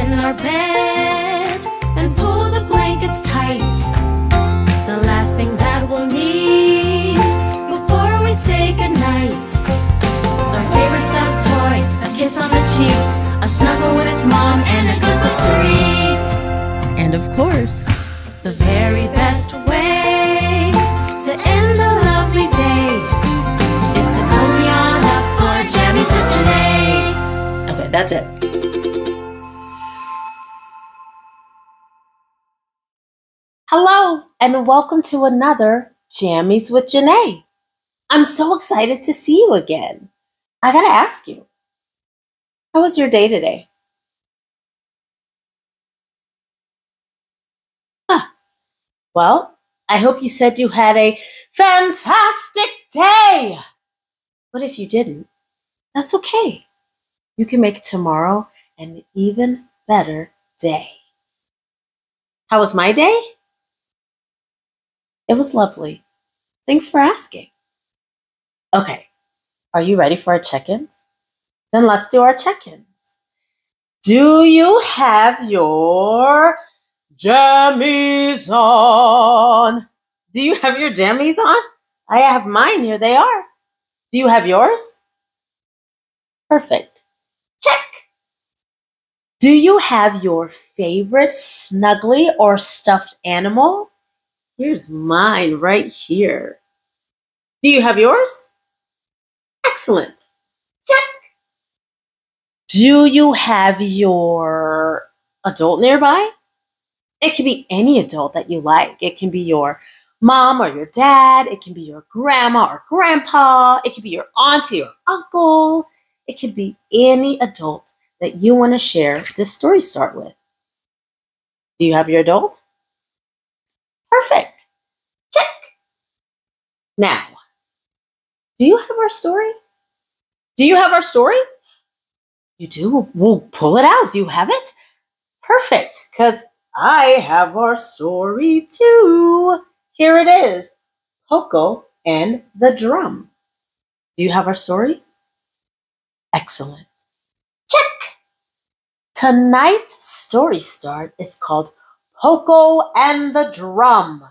in our bed and pull the blankets tight. The last thing that we'll need before we say goodnight. Our favorite stuffed toy, a kiss on the cheek, a snuggle with mom, and a good book to read. And of course, the very best way to end a lovely day is to cozy on up for Jammies with JaNay. Okay, that's it. Hello, and welcome to another Jammies with JaNay. I'm so excited to see you again. I gotta ask you, how was your day today? Well, I hope you said you had a fantastic day. But if you didn't, that's okay. You can make tomorrow an even better day. How was my day? It was lovely. Thanks for asking. Okay, are you ready for our check-ins? Then let's do our check-ins. Do you have your jammies on? Do you have your jammies on? I have mine. Here they are. Do you have yours? Perfect. Check. Do you have your favorite snuggly or stuffed animal? Here's mine right here. Do you have yours? Excellent. Check. Do you have your adult nearby? It can be any adult that you like. It can be your mom or your dad. It can be your grandma or grandpa. It can be your auntie or uncle. It could be any adult that you want to share this story start with. Do you have your adult? Perfect. Check. Now, do you have our story? Do you have our story? You do? Well, pull it out. Do you have it? Perfect, because I have our story too. Here it is, Pokko and the Drum. Do you have our story? Excellent. Check. Tonight's story start is called Pokko and the Drum.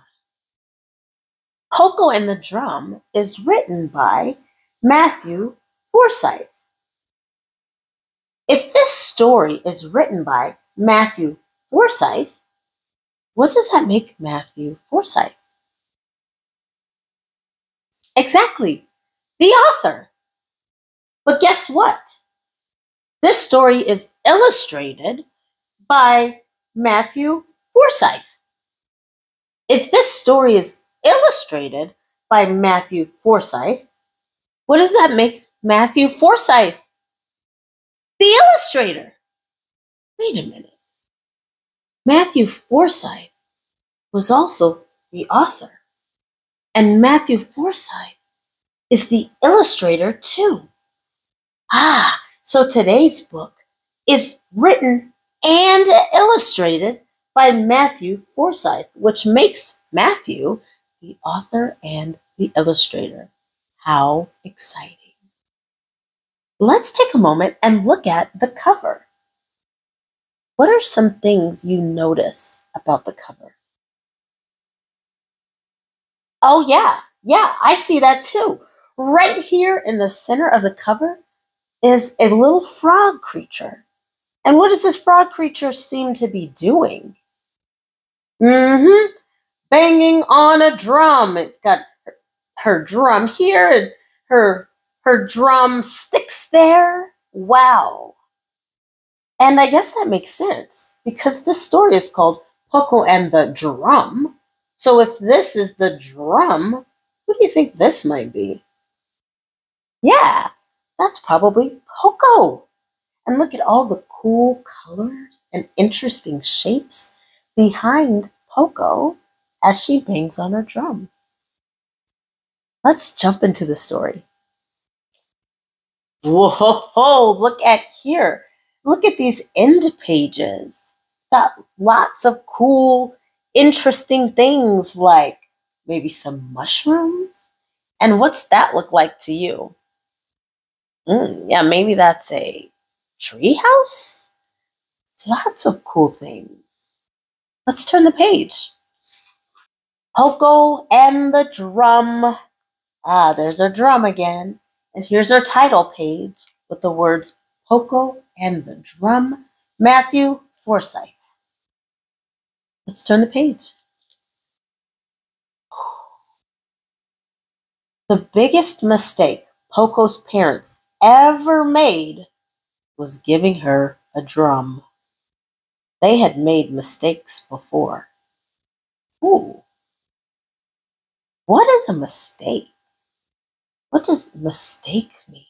Pokko and the Drum is written by Matthew Forsythe. If this story is written by Matthew Forsythe, what does that make Matthew Forsythe? Exactly, the author. But guess what? This story is illustrated by Matthew Forsythe. If this story is illustrated by Matthew Forsythe, what does that make Matthew Forsythe? The illustrator. Wait a minute. Matthew Forsythe was also the author, and Matthew Forsythe is the illustrator too. So today's book is written and illustrated by Matthew Forsythe, which makes Matthew the author and the illustrator. How exciting. Let's take a moment and look at the cover. What are some things you notice about the cover? Oh yeah, I see that too. Right here in the center of the cover is a little frog creature. And what does this frog creature seem to be doing? Banging on a drum. It's got her drum here and her drum sticks there. Wow. And I guess that makes sense because this story is called Pokko and the Drum. So if this is the drum, who do you think this might be? Yeah, that's probably Pokko. And look at all the cool colors and interesting shapes behind Pokko as she bangs on her drum. Let's jump into the story. Whoa, look at here. Look at these end pages. It's got lots of cool, interesting things like maybe some mushrooms. And what's that look like to you? Yeah, maybe that's a tree house. Lots of cool things. Let's turn the page. Pokko and the drum. Ah, there's our drum again. And here's our title page with the words Pokko and the drum, Matthew Forsythe. Let's turn the page. The biggest mistake Pokko's parents ever made was giving her a drum. They had made mistakes before. Ooh, what is a mistake? What does mistake mean?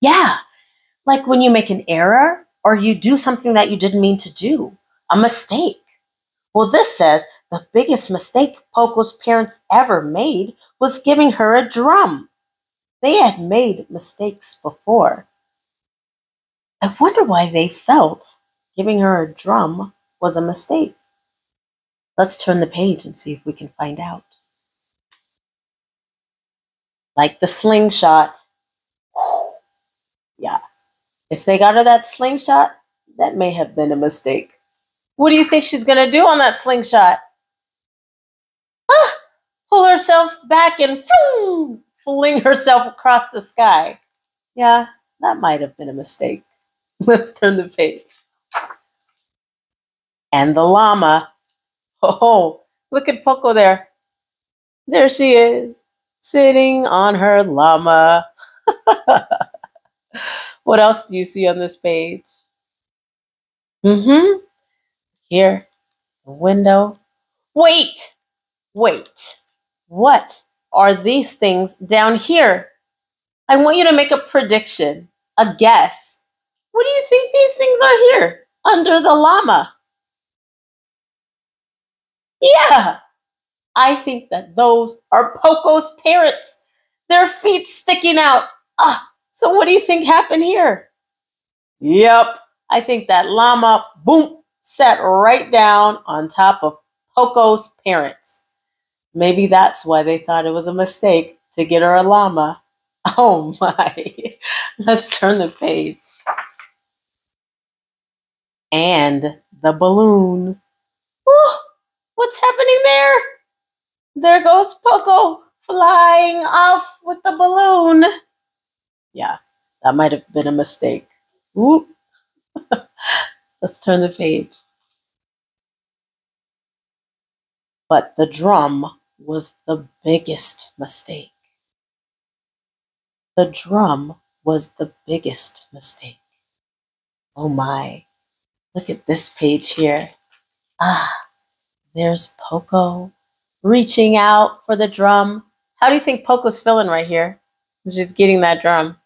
Yeah, like when you make an error or you do something that you didn't mean to do. A mistake. Well, this says the biggest mistake Pokko's parents ever made was giving her a drum. They had made mistakes before. I wonder why they felt giving her a drum was a mistake. Let's turn the page and see if we can find out. Like the slingshot. Yeah, if they got her that slingshot, that may have been a mistake. What do you think she's going to do on that slingshot? Pull herself back and fling herself across the sky. Yeah, that might have been a mistake. Let's turn the page. And the llama. Oh, look at Pokko there. There she is, sitting on her llama. What else do you see on this page? Here, the window. Wait! What are these things down here? I want you to make a prediction, a guess. What do you think these things are here under the llama? Yeah, I think that those are Pokko's parents. Their feet sticking out. So what do you think happened here? Yep, I think that llama, boom, sat right down on top of Pokko's parents. Maybe that's why they thought it was a mistake to get her a llama. Oh my. Let's turn the page. And the balloon. Ooh, what's happening there? There goes Pokko flying off with the balloon. Yeah, that might have been a mistake. Ooh. Let's turn the page. But the drum was the biggest mistake. The drum was the biggest mistake. Oh my. Look at this page here. There's Pokko reaching out for the drum. How do you think Pokko's feeling right here? She's getting that drum.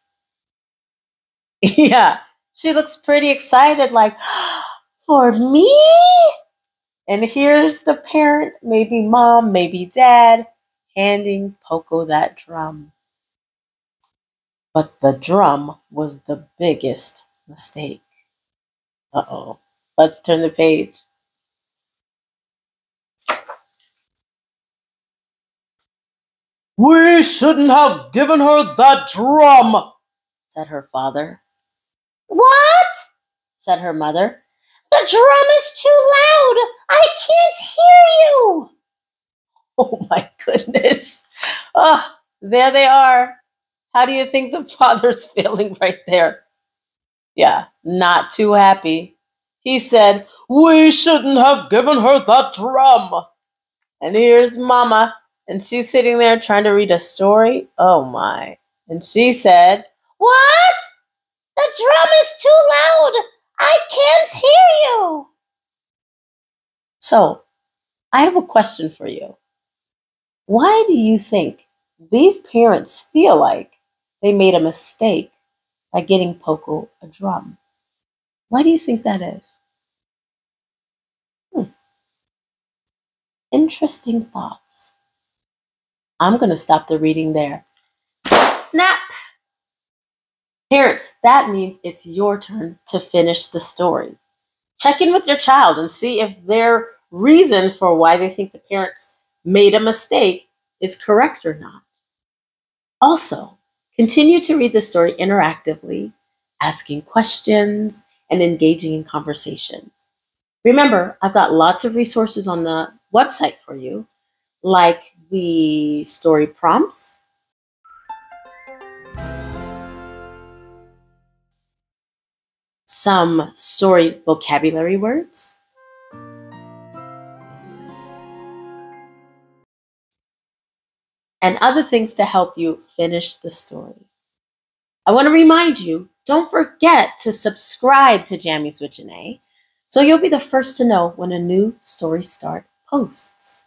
Yeah, she looks pretty excited, like, for me? And here's the parent, maybe mom, maybe dad, handing Pokko that drum. But the drum was the biggest mistake. Uh-oh. Let's turn the page. We shouldn't have given her that drum, said her father. What? Said her mother. The drum is too loud. I can't hear you. Oh my goodness. Oh, there they are. How do you think the father's feeling right there? Yeah, not too happy. He said, we shouldn't have given her that drum. And here's Mama, and she's sitting there trying to read a story. Oh my. And she said, what? The drum is too loud. I can't hear you. So, I have a question for you. Why do you think these parents feel like they made a mistake by getting Pokko a drum? Why do you think that is? Interesting thoughts. I'm going to stop the reading there. Snap! Parents, that means it's your turn to finish the story. Check in with your child and see if their reason for why they think the parents made a mistake is correct or not. Also, continue to read the story interactively asking questions, and engaging in conversations. Remember, I've got lots of resources on the website for you, like the story prompts, some story vocabulary words, and other things to help you finish the story. I want to remind you, don't forget to subscribe to Jammies with JaNay, so you'll be the first to know when a new Story Start posts.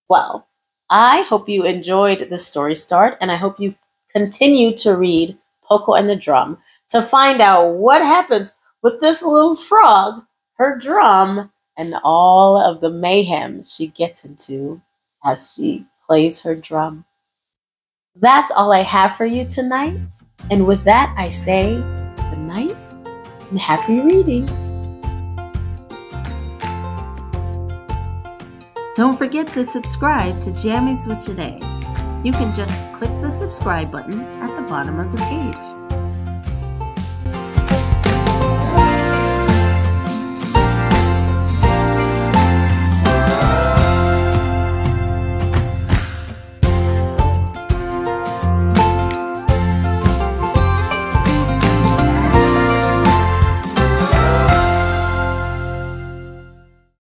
Well, I hope you enjoyed the Story Start, and I hope you continue to read Pokko and the Drum to find out what happens with this little frog, her drum, and all of the mayhem she gets into as she plays her drum. That's all I have for you tonight. And with that, I say good night and happy reading. Don't forget to subscribe to Jammies with JaNay. You can just click the subscribe button at the bottom of the page.